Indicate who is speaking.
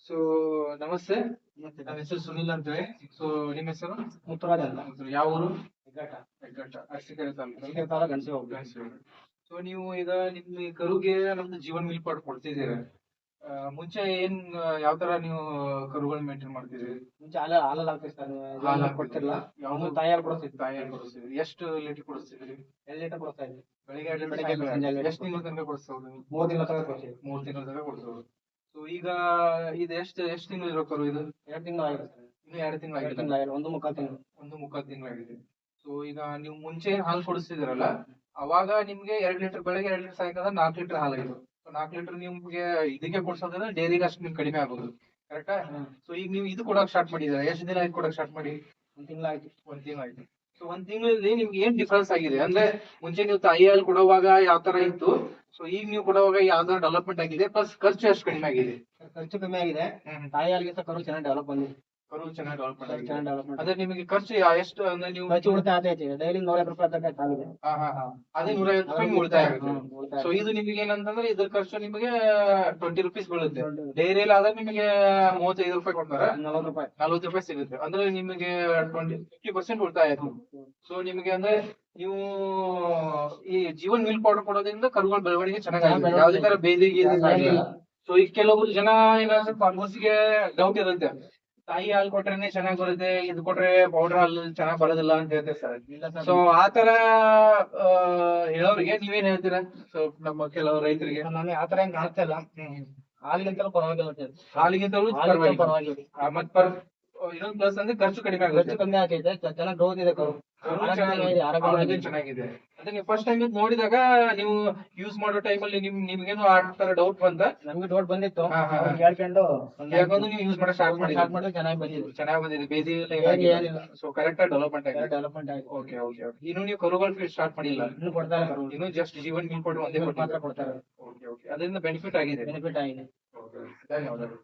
Speaker 1: So ನಮಸ್ತೆ, ನನ್ನ ಹೆಸರು ಸುನಿಲ್ ಅಂತ ಹೇಳಿ. ಸೊ ನಿಮ್ಮ ಹೆಸರು?
Speaker 2: ಮುತ್ತುರಾಜ್ ಅಂತ.
Speaker 1: ಯಾವ ಊರು?
Speaker 2: ಹೆಗ್ಗಟ್ಟ.
Speaker 1: ಹೆಗ್ಗಟ್ಟ, ಅರಸೀಕೆರೆ ತಾಲೂಕು.
Speaker 2: ಅರಸೀಕೆರೆ ತಾಲೂಕು ಗಣಸಿ ಹೋಗ್ಬೇಕು.
Speaker 1: ಸೊ ನೀವು ಈಗ ನಿಮ್ಮ ಈ ಕರುಗೆ ನಮ್ದು ಜೀವನ್ ಮೇಲ್ಪಾಡು ಕೊಡ್ತಿದ್ದೀರ. ಮುಂಚೆ ಏನ್ ಯಾವ ತರ ನೀವು ಕರುಗಳನ್ನ ಮೇಂಟೈನ್ ಮಾಡ್ತಿದ್ದೀರಿ?
Speaker 2: ಮುಂಚೆ ಹಾಲಲ್ಲಿ ಹಾಕ್ತೀವಿ ಸರ್.
Speaker 1: ಹಾಲು ಹಾಕ್ತಿದ್ರಿ?
Speaker 2: ಕೊಡ್ತಿರ್ಲಿಲ್ಲ.
Speaker 1: ಯಾವ್ದು
Speaker 2: ತಾಯಿಯಾರು ಕೊಡಿಸ್ತಿದ್ವಿ.
Speaker 1: ತಾಯಿಯಾಗಿ ಕೊಡಿಸ್ತಿದ್ರಿ? ಎಷ್ಟು ಲೀಟರ್ ಕೊಡಿಸ್ತಿದ್ರಿ?
Speaker 2: 2 ಲೀಟರ್ ಕೊಡ್ತಾ ಇದ್ವಿ.
Speaker 1: ಬೆಳಿಗ್ಗೆ 2
Speaker 2: ಬೆಳಿಗ್ಗೆ
Speaker 1: ಲೀಟರ್,
Speaker 2: ಸಂಜೆ 2
Speaker 1: ಎಷ್ಟು ತಿಂಗಳ ತನಕ ಕೊಡಿಸೋದು?
Speaker 2: 3 ತಿಂಗಳ ತನಕ ಕೊಡ್ತೀವಿ.
Speaker 1: 3 ತಿಂಗಳ ತನಕ ಕೊಡಿಸೋದು. ಸೊ ಈಗ ಇದು ಎಷ್ಟು ತಿಂಗಳು ಇರೋ ಕರು ಇದು?
Speaker 2: 2 ತಿಂಗಳು ಆಗಿದೆ ಸರ್.
Speaker 1: ಇನ್ನು 2 ತಿಂಗಳು
Speaker 2: 2
Speaker 1: ಆಗಿಲ್ಲ.
Speaker 2: ತಿಂಗಳು ಆಗಿದೆ. 1 ಮುಕ್ಕಾಲು ತಿಂಗಳು.
Speaker 1: 1 ಮುಕ್ಕಾಲು ತಿಂಗಳಾಗಿದೆ. ಸೊ ಈಗ ನೀವು ಮುಂಚೆ ಹಾಲು ಕೊಡಿಸ್ತಿದ್ರಲ್ಲ, ಅವಾಗ ನಿಮ್ಗೆ 2 ಲೀಟರ್ ಬೆಳಗ್ಗೆ 2 ಲೀಟರ್ ಸಾಯಂಕಾಲ 4 ಲೀಟರ್ ಹಾಲಾಗಿತ್ತು. 4 ಲೀಟರ್ ನಿಮ್ಗೆ ಇದಕ್ಕೆ ಕೊಡ್ಸೋದ್ರೆ ಡೈರಿಗೆ ಅಷ್ಟು ನಿಮ್ಗೆ ಕಡಿಮೆ ಆಗೋದು, ಕರೆಕ್ಟಾ? ಸೊ ಈಗ ನೀವು ಇದು ಕೊಡಕ್ ಸ್ಟಾರ್ಟ್ ಮಾಡಿದ್ರೆ ಎಷ್ಟು ದಿನ ಆಯ್ತು ಕೊಡಕ್ ಸ್ಟಾರ್ಟ್ ಮಾಡಿ?
Speaker 2: 1 ತಿಂಗಳು ಆಯ್ತು.
Speaker 1: 1 ತಿಂಗಳು ಆಯ್ತು. ಸೊ 1 ತಿಂಗಳಲ್ಲಿ ನಿಮ್ಗೆ ಏನ್ ಡಿಫ್ರೆನ್ಸ್ ಆಗಿದೆ? ಅಂದ್ರೆ ಮುಂಚೆ ನೀವು ತಾಯಿ ಹಾಲು ಕೊಡುವಾಗ ಯಾವ ತರ ಇತ್ತು, ಸೊ ಈಗ ನೀವು ಕೊಡುವಾಗ ಯಾವ ತರ ಡೆವಲಪ್ಮೆಂಟ್ ಆಗಿದೆ, ಪ್ಲಸ್ ಖರ್ಚು ಎಷ್ಟು ಕಡಿಮೆ ಆಗಿದೆ?
Speaker 2: ಖರ್ಚು ಕಮ್ಮಿ ಆಗಿದೆ. ತಾಯಿ ಹಾಲಿಗಿಂತ ಕರು ಚೆನ್ನಾಗಿ ಡೆವಲಪ್ ಬಂದಿದೆ.
Speaker 1: ಕರು ಚೆನ್ನಾಗಿ ಡೆವಲಪ್ಮೆಂಟ್ ಆಗಿದೆ.
Speaker 2: ಚೆನ್ನಾಗಿ ಡೆವಲಪ್ಮೆಂಟ್.
Speaker 1: ಅದೇ ನಿಮಗೆ ಖರ್ಚು ಎಷ್ಟು ಅಂದ್ರೆ ನೀವು
Speaker 2: ಖರ್ಚು ಉಳಿತಾಯ ಆಗ್ತೈತಿ. ಡೈಲಿ 150 ರೂಪಾಯಿ ತನಕ ಆಗಿದೆ.
Speaker 1: ಅದೇ 150 ರೂಪಾಯಿ ಉಳಿತಾಯ ಆಗುತ್ತೆ.
Speaker 2: ಉಳಿತಾಯ.
Speaker 1: ಸೊ ಇದು ನಿಮಗೆ ಏನಂತಂದ್ರೆ ಇದ್ರ ಖರ್ಚು ನಿಮಗೆ 20 ರೂಪೀಸ್ ಬೀಳುತ್ತೆ. ಡೈರಿಯಲ್ಲಿ ಆದ್ರೆ ನಿಮಗೆ 35 ರೂಪಾಯಿ ಕೊಡ್ತಾರೆ,
Speaker 2: 40 ರೂಪಾಯಿ.
Speaker 1: 40 ರೂಪಾಯಿ ಸಿಗುತ್ತೆ. ಅಂದ್ರೆ ನಿಮಗೆ 50% ಉಳಿತಾಯ ಆಯ್ತು. ಸೊ ನಿಮಗೆ ಅಂದ್ರೆ ನೀವು ಈ ಜೀವನ್ ಮಿಲ್ಕ್ ಪೌಡರ್ ಕೊಡೋದ್ರಿಂದ ಕರುಗಳ ಬೆಳವಣಿಗೆ ಚೆನ್ನಾಗಿದೆ, ಯಾವುದೇ ತರ ಬೇದಿ ಆಗಿಲ್ಲ. ಸೊ ಈಗ ಕೆಲವೊಬ್ರು ಜನ ಏನಾದ್ರು ಫಾರ್ಮರ್ಸ್ಗೆ ಡೌಟ್ ಇರುತ್ತೆ, ತಾಯಿ ಹಾಲು ಕೊಟ್ರೇನೆ ಚೆನ್ನಾಗಿ ಬರುತ್ತೆ, ಇದು ಕೊಟ್ರೆ ಪೌಡರ್ ಹಾಲು ಚೆನ್ನಾಗಿ ಬರೋದಿಲ್ಲ ಅಂತ ಹೇಳ್ತಾರೆ ಸರ್. ಸೊ ಆತರ ಹೇಳೋರಿಗೆ ನೀವೇನ್ ಹೇಳ್ತೀರಾ? ಸೊ ನಮ್ಮ ಕೆಲವು ರೈತರಿಗೆ
Speaker 2: ನನಗೆ ಆತರ ಹೆಂಗ್ ಆಗ್ತಾ ಇಲ್ಲ. ಹಾಲಿಗಿಂತಲೂ ಪರವಾಗಿಲ್ಲ.
Speaker 1: ಹಾಲಿಗಿಂತಲೂ
Speaker 2: ಪರವಾಗಿಲ್ಲ.
Speaker 1: ಮತ್ ಇನ್ನೊಂದು ಪ್ಲಸ್ ಅಂದ್ರೆ ಖರ್ಚು ಕಡಿಮೆ ಆಗುತ್ತೆ.
Speaker 2: ಖರ್ಚು ಕಮ್ಮಿ ಆಗೈತೆ. ಚೆನ್ನಾಗಿ ಗ್ರೋತ್ ಇದೆ ಕರು.
Speaker 1: ಆರೋಗ್ಯ ಚೆನ್ನಾಗಿದೆ. ಅದೇ ನೀವು ಫಸ್ಟ್ ಟೈಮ್ ನೋಡಿದಾಗ ನೀವು ಯೂಸ್ ಮಾಡೋ ಟೈಮಲ್ಲಿ ನಿಮ್ಗೇನು ಆ ತರ ಡೌಟ್ ಬಂತ?
Speaker 2: ನಮ್ಗೆ ಡೌಟ್ ಬಂದಿತ್ತು.
Speaker 1: ಕೇಳ್ಕೊಂಡು ನೀವು ಯೂಸ್ ಮಾಡೋ ಸ್ಟಾರ್ಟ್ ಮಾಡಿ
Speaker 2: ಚೆನ್ನಾಗಿ ಬಂದಿದೆ.
Speaker 1: ಚೆನ್ನಾಗಿ ಬಂದಿದೆ, ಬೇದಿ
Speaker 2: ಏನಿಲ್ಲ.
Speaker 1: ಸೊ ಕರೆಕ್ಟ್ ಆಗಿ ಡೆವಲಪ್ಮೆಂಟ್ ಆಗಿದೆ.
Speaker 2: ಡೆವಲಪ್ಮೆಂಟ್ ಆಗಿದೆ.
Speaker 1: Okay okay okay. ಇನ್ನು ನೀವು ಕರುಗಳ ಫೀಡ್ ಸ್ಟಾರ್ಟ್ ಮಾಡಿಲ್ಲ?
Speaker 2: ಇನ್ನು ಕೊಡ್ತಾ ಇಲ್ಲ ಕರು.
Speaker 1: ಇನ್ನು ಜಸ್ಟ್ ಜೀವನ್ ಮೀನ್ ಕೊಟ್ಟು ಒಂದೇ
Speaker 2: ಮಾತ್ರ ಕೊಡ್ತಾರೆ.
Speaker 1: Okay okay. ಅದರಿಂದ ಬೆನಿಫಿಟ್ ಆಗಿದೆ.
Speaker 2: ಬೆನಿಫಿಟ್ ಆಗಿದೆ.
Speaker 1: ಓಕೆ, ಧನ್ಯವಾದಗಳು.